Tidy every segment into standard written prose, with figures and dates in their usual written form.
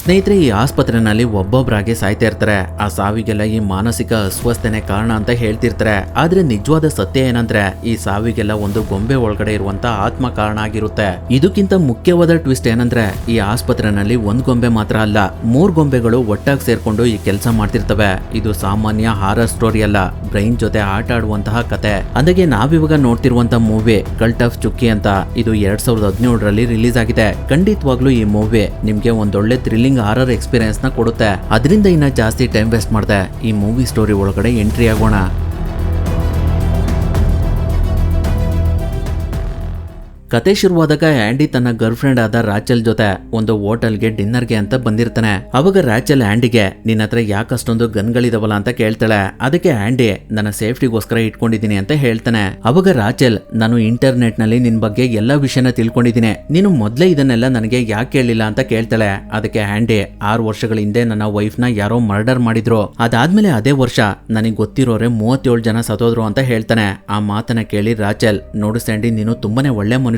ಸ್ನೇಹಿತರೆ, ಈ ಆಸ್ಪತ್ರೆನಲ್ಲಿ ಒಬ್ಬೊಬ್ಬರಾಗಿ ಸಾಯ್ತಾ ಇರ್ತಾರೆ. ಆ ಸಾವಿಗೆಲ್ಲ ಈ ಮಾನಸಿಕ ಅಸ್ವಸ್ಥನೆ ಕಾರಣ ಅಂತ ಹೇಳ್ತಿರ್ತಾರೆ. ಆದ್ರೆ ನಿಜವಾದ ಸತ್ಯ ಏನಂದ್ರೆ ಈ ಸಾವಿಗೆಲ್ಲ ಒಂದು ಗೊಂಬೆ ಒಳಗಡೆ ಇರುವಂತ ಆತ್ಮ ಕಾರಣ ಆಗಿರುತ್ತೆ. ಇದಕ್ಕಿಂತ ಮುಖ್ಯವಾದ ಟ್ವಿಸ್ಟ್ ಏನಂದ್ರೆ ಈ ಆಸ್ಪತ್ರೆನಲ್ಲಿ ಒಂದ್ ಗೊಂಬೆ ಮಾತ್ರ ಅಲ್ಲ, 3 ಗೊಂಬೆಗಳು ಒಟ್ಟಾಗಿ ಸೇರ್ಕೊಂಡು ಈ ಕೆಲಸ ಮಾಡ್ತಿರ್ತವೆ. ಇದು ಸಾಮಾನ್ಯ ಹಾರರ್ ಸ್ಟೋರಿ ಅಲ್ಲ, ಬ್ರೈನ್ ಜೊತೆ ಆಟ ಆಡುವಂತಹ ಕತೆ. ಅಂದಾಗೆ ನಾವಿವಾಗ ನೋಡ್ತಿರುವಂತ ಮೂವಿ ಕಲ್ಟ್ ಆಫ್ ಚುಕ್ಕಿ ಅಂತ, ಇದು 2017ರಲ್ಲಿ ರಿಲೀಸ್ ಆಗಿದೆ. ಖಂಡಿತವಾಗ್ಲೂ ಈ ಮೂವಿ ನಿಮ್ಗೆ ಒಂದೊಳ್ಳೆ ಥ್ರಿಲ್ಲಿಂಗ್ ಹಾರರ್ ಎಕ್ಸ್ಪೀರಿಯನ್ಸ್ ನ ಕೊಡುತ್ತೆ. ಅದರಿಂದ ಇನ್ನ ಜಾಸ್ತಿ ಟೈಮ್ ವೇಸ್ಟ್ ಮಾಡದೆ ಈ ಮೂವಿ ಸ್ಟೋರಿ ಒಳಗಡೆ ಎಂಟ್ರಿ ಆಗೋಣ. ಕತೆ ಶುರುವಾದಾಗ ಆಂಡಿ ತನ್ನ ಗರ್ಲ್ ಫ್ರೆಂಡ್ ಆದ ರಾಚಲ್ ಜೊತೆ ಒಂದು ಹೋಟೆಲ್ಗೆ ಡಿನ್ನರ್ಗೆ ಅಂತ ಬಂದಿರ್ತಾನೆ. ಅವಾಗ ರಾಚಲ್ ಆಂಡಿಗೆ ನಿನ್ನ ಹತ್ರ ಯಾಕಷ್ಟೊಂದು ಗನ್ಗಳಿದಾವಲ್ಲ ಅಂತ ಕೇಳ್ತಾಳೆ. ಅದಕ್ಕೆ ಆಂಡಿ ನನ್ನ ಸೇಫ್ಟಿಗೋಸ್ಕರ ಇಟ್ಕೊಂಡಿದ್ದೀನಿ ಅಂತ ಹೇಳ್ತಾನೆ. ಅವಾಗ ರಾಚಲ್, ನಾನು ಇಂಟರ್ನೆಟ್ ನಲ್ಲಿ ನಿನ್ ಬಗ್ಗೆ ಎಲ್ಲಾ ವಿಷಯನ ತಿಳ್ಕೊಂಡಿದ್ದೀನಿ, ನೀನು ಮೊದ್ಲೇ ಇದನ್ನೆಲ್ಲ ನನಗೆ ಯಾಕೆ ಹೇಳಿಲ್ಲ ಅಂತ ಕೇಳ್ತಾಳೆ. ಅದಕ್ಕೆ ಆಂಡಿ, 6 ವರ್ಷಗಳ ಹಿಂದೆ ನನ್ನ ವೈಫ್ ನ ಯಾರೋ ಮರ್ಡರ್ ಮಾಡಿದ್ರು, ಅದಾದ್ಮೇಲೆ ಅದೇ ವರ್ಷ ನನಗೆ ಗೊತ್ತಿರೋರೆ 37 ಜನ ಸತ್ತೋದ್ರು ಅಂತ ಹೇಳ್ತಾನೆ. ಆ ಮಾತನ್ನ ಕೇಳಿ ರಾಚಲ್, ನೋಡು ಸ್ಯಾಂಡಿ, ನೀನು ತುಂಬಾನೇ ಒಳ್ಳೆ ಮನುಷ್ಯ,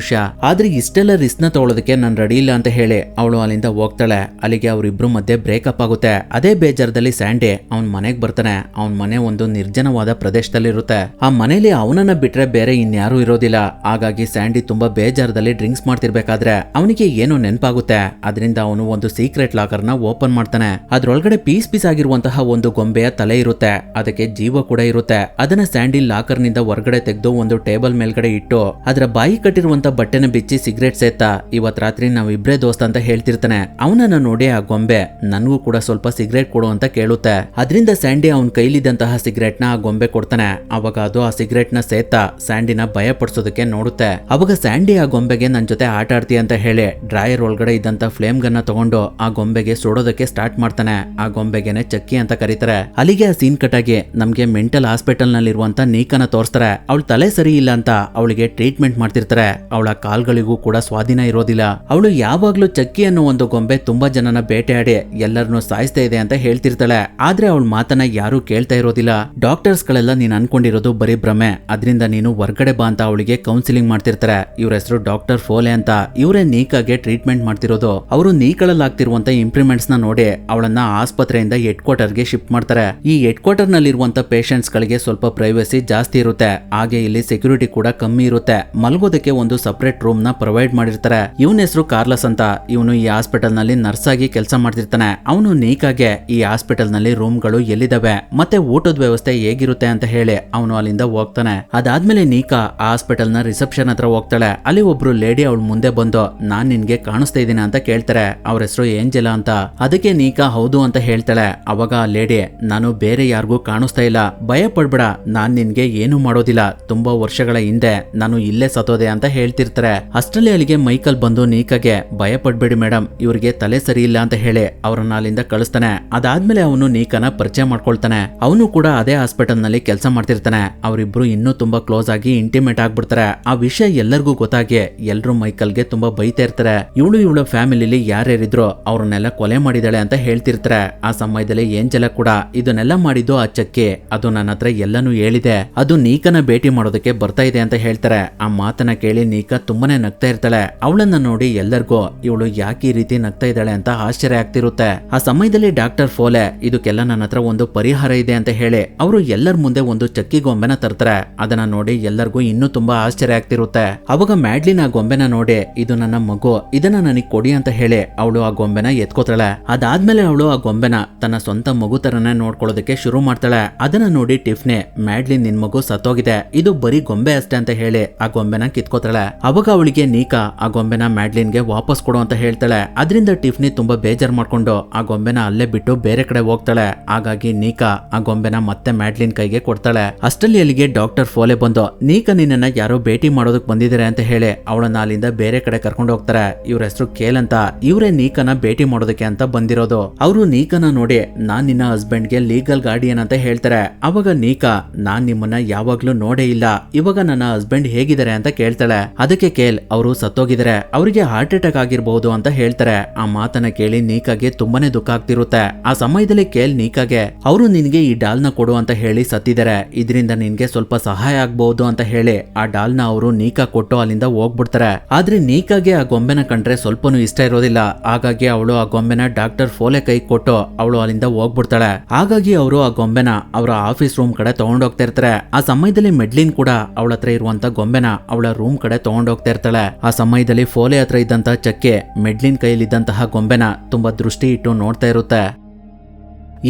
ಆದ್ರೆ ಇಷ್ಟೆಲ್ಲ ರಿಸ್ಕ್ ನ ತಗೊಳ್ಳೋದಕ್ಕೆ ನಾನು ರೆಡಿ ಇಲ್ಲ ಅಂತ ಹೇಳಿ ಅವಳು ಅಲ್ಲಿಂದ ಹೋಗ್ತಾಳೆ. ಅಲ್ಲಿಗೆ ಅವರಿಬ್ರು ಮಧ್ಯೆ ಬ್ರೇಕಪ್ ಆಗುತ್ತೆ. ಅದೇ ಬೇಜಾರದಲ್ಲಿ ಸ್ಯಾಂಡಿ ಅವನ್ ಮನೆಗ್ ಬರ್ತಾನೆ. ಅವನ್ ಮನೆ ಒಂದು ನಿರ್ಜನವಾದ ಪ್ರದೇಶದಲ್ಲಿರುತ್ತೆ. ಆ ಮನೇಲಿ ಅವನನ್ನ ಬಿಟ್ರೆ ಬೇರೆ ಇನ್ಯಾರು ಇರೋದಿಲ್ಲ. ಹಾಗಾಗಿ ಸ್ಯಾಂಡಿ ತುಂಬಾ ಬೇಜಾರದಲ್ಲಿ ಡ್ರಿಂಕ್ಸ್ ಮಾಡ್ತಿರ್ಬೇಕಾದ್ರೆ ಅವನಿಗೆ ಏನೋ ನೆನಪಾಗುತ್ತೆ. ಅದರಿಂದ ಅವನು ಒಂದು ಸೀಕ್ರೆಟ್ ಲಾಕರ್ ನ ಓಪನ್ ಮಾಡ್ತಾನೆ. ಅದ್ರೊಳಗಡೆ ಪೀಸ್ ಆಗಿರುವಂತಹ ಒಂದು ಗೊಂಬೆಯ ತಲೆ ಇರುತ್ತೆ, ಅದಕ್ಕೆ ಜೀವ ಕೂಡ ಇರುತ್ತೆ. ಅದನ್ನ ಸ್ಯಾಂಡಿ ಲಾಕರ್ ನಿಂದ ಹೊರಗಡೆ ತೆಗೆದು ಒಂದು ಟೇಬಲ್ ಮೇಲ್ಗಡೆ ಇಟ್ಟು ಅದರ ಬಾಯಿ ಕಟ್ಟಿರುವಂತ ಬಟ್ಟೆನ ಬಿಚ್ಚಿ ಸಿಗರೇಟ್ ಸೇತ, ಇವತ್ ರಾತ್ರಿ ನಾವಿಬ್ರೇ ದೋಸ್ತ ಅಂತ ಹೇಳ್ತಿರ್ತಾನೆ. ಅವನನ್ನ ನೋಡಿ ಆ ಗೊಂಬೆ ನನಗೂ ಕೂಡ ಸ್ವಲ್ಪ ಸಿಗರೇಟ್ ಕೊಡು ಅಂತ ಕೇಳುತ್ತೆ. ಅದರಿಂದ ಸ್ಯಾಂಡಿ ಅವನ್ ಕೈಲಿದ್ದಂತಹ ಸಿಗರೇಟ್ ನ ಆ ಗೊಂಬೆ ಕೊಡ್ತಾನೆ. ಅವಾಗ ಅದು ಆ ಸಿಗರೇಟ್ ನ ಸೇತ ಸ್ಯಾಂಡಿನ ಭಯ ಪಡಿಸೋದಕ್ಕೆ ನೋಡುತ್ತೆ. ಅವಾಗ ಸ್ಯಾಂಡಿ ಆ ಗೊಂಬೆಗೆ ನನ್ ಜೊತೆ ಆಟ ಆಡ್ತೀಯ ಅಂತ ಹೇಳಿ ಡ್ರಾಯರ್ ಒಳಗಡೆ ಇದ್ದಂತ ಫ್ಲೇಮ್ ಗನ್ನ ತಗೊಂಡು ಆ ಗೊಂಬೆಗೆ ಸುಡೋದಕ್ಕೆ ಸ್ಟಾರ್ಟ್ ಮಾಡ್ತಾನೆ. ಆ ಗೊಂಬೆಗೆನೆ ಚಕ್ಕಿ ಅಂತ ಕರೀತಾರೆ. ಅಲ್ಲಿಗೆ ಆ ಸೀನ್ ಕಟ್ ಆಗಿ ನಮ್ಗೆ ಮೆಂಟಲ್ ಹಾಸ್ಪಿಟಲ್ ನಲ್ಲಿ ಇರುವಂತ ನೀಕನ ತೋರಿಸ್ತಾರೆ. ಅವಳ ತಲೆ ಸರಿ ಇಲ್ಲ ಅಂತ ಅವಳಿಗೆ ಟ್ರೀಟ್ಮೆಂಟ್ ಮಾಡ್ತಿರ್ತಾರೆ. ಅವಳ ಕಾಲ್ಗಳಿಗೂ ಕೂಡ ಸ್ವಾಧೀನ ಇರೋದಿಲ್ಲ. ಅವಳು ಯಾವಾಗ್ಲೂ ಚಕ್ಕಿ ಅನ್ನೋ ಒಂದು ಗೊಂಬೆ ತುಂಬಾ ಜನನ ಬೇಟೆಯಾಡಿ ಎಲ್ಲರನ್ನು ಸಾಯಿಸ್ತಾ ಇದೆ ಅಂತ ಹೇಳ್ತಿರ್ತಾಳೆ. ಆದ್ರೆ ಅವಳ ಮಾತನ್ನ ಯಾರು ಕೇಳ್ತಾ ಇರೋದಿಲ್ಲ. ಡಾಕ್ಟರ್ಸ್ ಗಳೆಲ್ಲ ನೀನ್ ಅನ್ಕೊಂಡಿರೋದು ಬರೀ ಭ್ರಮೆ, ಅದರಿಂದ ನೀನು ಹೊರ್ಗಡೆ ಬಾ ಅಂತ ಅವಳಿಗೆ ಕೌನ್ಸಿಲಿಂಗ್ ಮಾಡ್ತಿರ್ತಾರೆ. ಇವ್ರ ಹೆಸರು ಡಾಕ್ಟರ್ ಫೋಲೆ ಅಂತ. ಇವರೇ ನೀಕಾಗೆ ಟ್ರೀಟ್ಮೆಂಟ್ ಮಾಡ್ತಿರೋದು. ಅವರು ನೀಕಳಲ್ಲಿ ಆಗ್ತಿರುವಂತ ಇಂಪ್ರೂವ್ಮೆಂಟ್ಸ್ ನ ನೋಡಿ ಅವಳನ್ನ ಆಸ್ಪತ್ರೆಯಿಂದ ಹೆಡ್ ಕ್ವಾರ್ಟರ್ ಗೆ ಶಿಫ್ಟ್ ಮಾಡ್ತಾರೆ. ಈ ಹೆಡ್ ಕ್ವಾರ್ಟರ್ ನಲ್ಲಿರುವಂತ ಪೇಷಂಟ್ಸ್ ಗಳಿಗೆ ಸ್ವಲ್ಪ ಪ್ರೈವಸಿ ಜಾಸ್ತಿ ಇರುತ್ತೆ. ಹಾಗೆ ಇಲ್ಲಿ ಸೆಕ್ಯೂರಿಟಿ ಕೂಡ ಕಮ್ಮಿ ಇರುತ್ತೆ. ಮಲಗೋದಕ್ಕೆ ಒಂದು ಸಪರೇಟ್ ರೂಮ್ ನ ಪ್ರೊವೈಡ್ ಮಾಡಿರ್ತಾರೆ. ಇವನ ಹೆಸರು ಕಾರ್ಲಸ್ ಅಂತ. ಇವನು ಈ ಹಾಸ್ಪಿಟಲ್ ನಲ್ಲಿ ನರ್ಸ್ ಆಗಿ ಕೆಲಸ ಮಾಡ್ತಿರ್ತಾನೆ. ಅವನು ನೀಕಾಗೆ ಈ ಹಾಸ್ಪಿಟಲ್ ನಲ್ಲಿ ರೂಮ್ ಗಳು ಎಲ್ಲಿದಾವೆ ಮತ್ತೆ ಊಟದ ವ್ಯವಸ್ಥೆ ಹೇಗಿರುತ್ತೆ ಅಂತ ಹೇಳಿ ಅವನು ಅಲ್ಲಿಂದ ಹೋಗ್ತಾನೆ. ಅದಾದ್ಮೇಲೆ ನೀಕಾ ಆ ಹಾಸ್ಪಿಟಲ್ ನ ರಿಸೆಪ್ಷನ್ ಹತ್ರ ಹೋಗ್ತಾಳೆ. ಅಲ್ಲಿ ಒಬ್ರು ಲೇಡಿ ಅವಳು ಮುಂದೆ ಬಂದು ನಾನ್ ನಿನ್ಗೆ ಕಾಣಿಸ್ತಾ ಇದ್ದೀನಿ ಅಂತ ಕೇಳ್ತಾರೆ. ಅವ್ರ ಹೆಸರು ಏಂಜೆಲಾ ಅಂತ. ಅದಕ್ಕೆ ನೀಕಾ ಹೌದು ಅಂತ ಹೇಳ್ತಾಳೆ. ಅವಾಗ ಆ ಲೇಡಿ, ನಾನು ಬೇರೆ ಯಾರಿಗೂ ಕಾಣಿಸ್ತಾ ಇಲ್ಲ, ಭಯ ಪಡ್ಬೇಡ, ನಾನ್ ನಿನ್ಗೆ ಏನು ಮಾಡೋದಿಲ್ಲ, ತುಂಬಾ ವರ್ಷಗಳ ಹಿಂದೆ ನಾನು ಇಲ್ಲೇ ಸತ್ತೋದೆ ಅಂತ ಹೇಳ್ತಿರ್ತಾರೆ. ಅಷ್ಟರಲ್ಲಿ ಅಲ್ಲಿಗೆ ಮೈಕಲ್ ಬಂದು ನೀಕಾಗೆ, ಭಯ ಪಡ್ಬೇಡಿ ಮೇಡಮ್, ಇವ್ರಿಗೆ ತಲೆ ಸರಿ ಇಲ್ಲ ಅಂತ ಹೇಳಿ ಅವ್ರನ್ನ ಅಲ್ಲಿಂದ ಕಳಿಸ್ತಾನೆ. ಅದಾದ್ಮೇಲೆ ಅವನು ನೀಕನ ಪರಿಚಯ ಮಾಡ್ಕೊಳ್ತಾನೆ. ಅವನು ಕೂಡ ಅದೇ ಹಾಸ್ಪಿಟಲ್ ನಲ್ಲಿ ಕೆಲಸ ಮಾಡ್ತಿರ್ತಾನೆ. ಅವರಿಬ್ರು ಇನ್ನೂ ತುಂಬಾ ಕ್ಲೋಸ್ ಆಗಿ ಇಂಟಿಮೇಟ್ ಆಗ್ಬಿಡ್ತಾರೆ. ಆ ವಿಷಯ ಎಲ್ಲರಿಗೂ ಗೊತ್ತಾಗಿ ಎಲ್ರು ಮೈಕಲ್ಗೆ ತುಂಬಾ ಬೈತಾ ಇರ್ತಾರೆ. ಇವಳ ಫ್ಯಾಮಿಲಿಲಿ ಯಾರ್ಯಾರಿದ್ರು ಅವ್ರನ್ನೆಲ್ಲ ಕೊಲೆ ಮಾಡಿದಾಳೆ ಅಂತ ಹೇಳ್ತಿರ್ತಾರೆ. ಆ ಸಮಯದಲ್ಲಿ ಏಂಜೆಲಾ ಕೂಡ ಇದನ್ನೆಲ್ಲ ಮಾಡಿದ್ದು ಆ ಚಕ್ಕಿ, ಅದು ನನ್ನ ಹತ್ರ ಎಲ್ಲಾನು ಹೇಳಿದೆ, ಅದು ನೀಕನ ಭೇಟಿ ಮಾಡೋದಕ್ಕೆ ಬರ್ತಾ ಇದೆ ಅಂತ ಹೇಳ್ತಾರೆ. ಆ ಮಾತನ್ನ ಕೇಳಿ ನೀಕಾ ತುಂಬಾನೇ ನಗ್ತಾ ಇರ್ತಾಳೆ. ಅವಳನ್ನ ನೋಡಿ ಎಲ್ಲರಿಗೂ ಇವಳು ಯಾಕೆ ಈ ರೀತಿ ನಗ್ತಾ ಇದ್ದಾಳೆ ಅಂತ ಆಶ್ಚರ್ಯ ಆಗ್ತಿರುತ್ತೆ. ಆ ಸಮಯದಲ್ಲಿ ಡಾಕ್ಟರ್ ಫೋಲೆ, ಇದಕ್ಕೆಲ್ಲ ನನ್ನ ಹತ್ರ ಒಂದು ಪರಿಹಾರ ಇದೆ ಅಂತ ಹೇಳಿ ಅವರು ಎಲ್ಲರ ಮುಂದೆ ಒಂದು ಚಕ್ಕಿ ಗೊಂಬೆನ ತರ್ತಾರೆ. ಅದನ್ನ ನೋಡಿ ಎಲ್ಲರಿಗೂ ಇನ್ನೂ ತುಂಬಾ ಆಶ್ಚರ್ಯ ಆಗ್ತಿರುತ್ತೆ. ಅವಾಗ ಮ್ಯಾಡ್ಲಿನ್ ಆ ಗೊಂಬೆನ ನೋಡಿ, ಇದು ನನ್ನ ಮಗು, ಇದನ್ನ ನನಗೆ ಕೊಡಿ ಅಂತ ಹೇಳಿ ಅವಳು ಆ ಗೊಂಬೆನ ಎತ್ಕೋತಾಳೆ. ಅದಾದ್ಮೇಲೆ ಅವಳು ಆ ಗೊಂಬೆನ ತನ್ನ ಸ್ವಂತ ಮಗು ತರನೇ ನೋಡ್ಕೊಳ್ಳೋದಕ್ಕೆ ಶುರು ಮಾಡ್ತಾಳೆ. ಅದನ್ನ ನೋಡಿ ಟಿಫ್ನಿ, ಮ್ಯಾಡ್ಲಿನ್ ನಿನ್ ಮಗು ಸತ್ತೋಗಿದೆ, ಇದು ಬರೀ ಗೊಂಬೆ ಅಷ್ಟೇ ಅಂತ ಹೇಳಿ ಆ ಗೊಂಬೆನ ಕಿತ್ಕೋತಾಳೆ. ಅವಾಗ ಅವಳಿಗೆ ನೀಕಾ ಆ ಗೊಂಬೆನ ಮ್ಯಾಡ್ಲಿನ್ಗೆ ವಾಪಸ್ ಕೊಡು ಅಂತ ಹೇಳ್ತಾಳೆ. ಅದರಿಂದ ಟಿಫ್ನಿ ತುಂಬಾ ಬೇಜಾರ್ ಮಾಡ್ಕೊಂಡು ಆ ಗೊಂಬೆನ ಅಲ್ಲೇ ಬಿಟ್ಟು ಬೇರೆ ಕಡೆ ಹೋಗ್ತಾಳೆ. ಹಾಗಾಗಿ ನೀಕಾ ಆ ಗೊಂಬೆನ ಮತ್ತೆ ಮ್ಯಾಡ್ಲಿನ್ ಕೈಗೆ ಕೊಡ್ತಾಳೆ. ಅಷ್ಟರಲ್ಲಿ ಅಲ್ಲಿಗೆ ಡಾಕ್ಟರ್ ಫೋಲೆ ಬಂದು ನೀಕಾ ನಿನ್ನ ಯಾರೋ ಭೇಟಿ ಮಾಡೋದಕ್ ಬಂದಿದ್ದಾರೆ ಅಂತ ಹೇಳಿ ಅವಳನ್ನ ಅಲ್ಲಿಂದ ಬೇರೆ ಕಡೆ ಕರ್ಕೊಂಡು ಹೋಗ್ತಾರೆ. ಇವ್ರ ಹೆಸರು ಕೇಲ್ ಅಂತ. ಇವರೇ ನೀಕನ ಭೇಟಿ ಮಾಡೋದಕ್ಕೆ ಅಂತ ಬಂದಿರೋದು. ಅವರು ನೀಕನ ನೋಡಿ ನಾನ್ ನಿನ್ನ ಹಸ್ಬೆಂಡ್ಗೆ ಲೀಗಲ್ ಗಾರ್ಡಿಯನ್ ಅಂತ ಹೇಳ್ತಾರೆ. ಅವಾಗ ನೀಕಾ, ನಾನ್ ನಿಮ್ಮನ್ನ ಯಾವಾಗ್ಲೂ ನೋಡೇ ಇಲ್ಲ, ಇವಾಗ ನನ್ನ ಹಸ್ಬೆಂಡ್ ಹೇಗಿದ್ದಾರೆ ಅಂತ ಕೇಳ್ತಾಳೆ. ಅದಕ್ಕೆ ಕೇಲ್ ಅವರು ಸತ್ತೋಗಿದ್ದಾರೆ, ಅವರಿಗೆ ಹಾರ್ಟ್ ಅಟ್ಯಾಕ್ ಆಗಿರಬಹುದು ಅಂತ ಹೇಳ್ತಾರೆ. ಆ ಮಾತನ್ನ ಕೇಳಿ ನೀಕಾಗೆ ತುಂಬಾನೇ ದುಃಖ ಆಗ್ತಿರುತ್ತೆ. ಆ ಸಮಯದಲ್ಲಿ ಕೇಲ್ ನೀಕಾಗೆ ಅವರು ನಿನ್ಗೆ ಈ ಡಾಲ್ನ ಕೊಡು ಅಂತ ಹೇಳಿ ಸತ್ತಿದ್ದಾರೆ, ಇದರಿಂದ ನಿನ್ಗೆ ಸ್ವಲ್ಪ ಸಹಾಯ ಆಗ್ಬಹುದು ಅಂತ ಹೇಳಿ ಆ ಡಾಲ್ನ ಅವರು ನೀಕಾ ಕೊಟ್ಟು ಅಲ್ಲಿಂದ ಹೋಗ್ಬಿಡ್ತಾರೆ. ಆದ್ರೆ ನೀಕಾಗೆ ಆ ಗೊಂಬೆನ ಕಂಡ್ರೆ ಸ್ವಲ್ಪನೂ ಇಷ್ಟ ಇರೋದಿಲ್ಲ. ಹಾಗಾಗಿ ಅವಳು ಆ ಗೊಂಬೆನ ಡಾಕ್ಟರ್ ಫೋಲೆ ಕೈ ಕೊಟ್ಟು ಅವಳು ಅಲ್ಲಿಂದ ಹೋಗ್ಬಿಡ್ತಾಳೆ. ಹಾಗಾಗಿ ಅವರು ಆ ಗೊಂಬೆನ ಅವರ ಆಫೀಸ್ ರೂಮ್ ಕಡೆ ತಗೊಂಡೋಗ್ತಾ ಇರ್ತಾರೆ. ಆ ಸಮಯದಲ್ಲಿ ಮೆಡ್ಲಿನ್ ಕೂಡ ಅವಳ ಹತ್ರ ಇರುವಂತ ಗೊಂಬೆನ ಅವಳ ರೂಮ್ ಕಡೆ ತಗೊಂಡೋಗ್ತಾ ಇರ್ತಾಳೆ. ಆ ಸಮಯದಲ್ಲಿ ಫೋಲೆ ಹತ್ರ ಇದ್ದಂತಹ ಚಕ್ಕೆ ಮೆಡ್ಲಿನ್ ಕೈಯಲ್ಲಿದ್ದಂತಹ ಗೊಂಬೆನ ತುಂಬಾ ದೃಷ್ಟಿ ಇಟ್ಟು ನೋಡ್ತಾ ಇರುತ್ತೆ.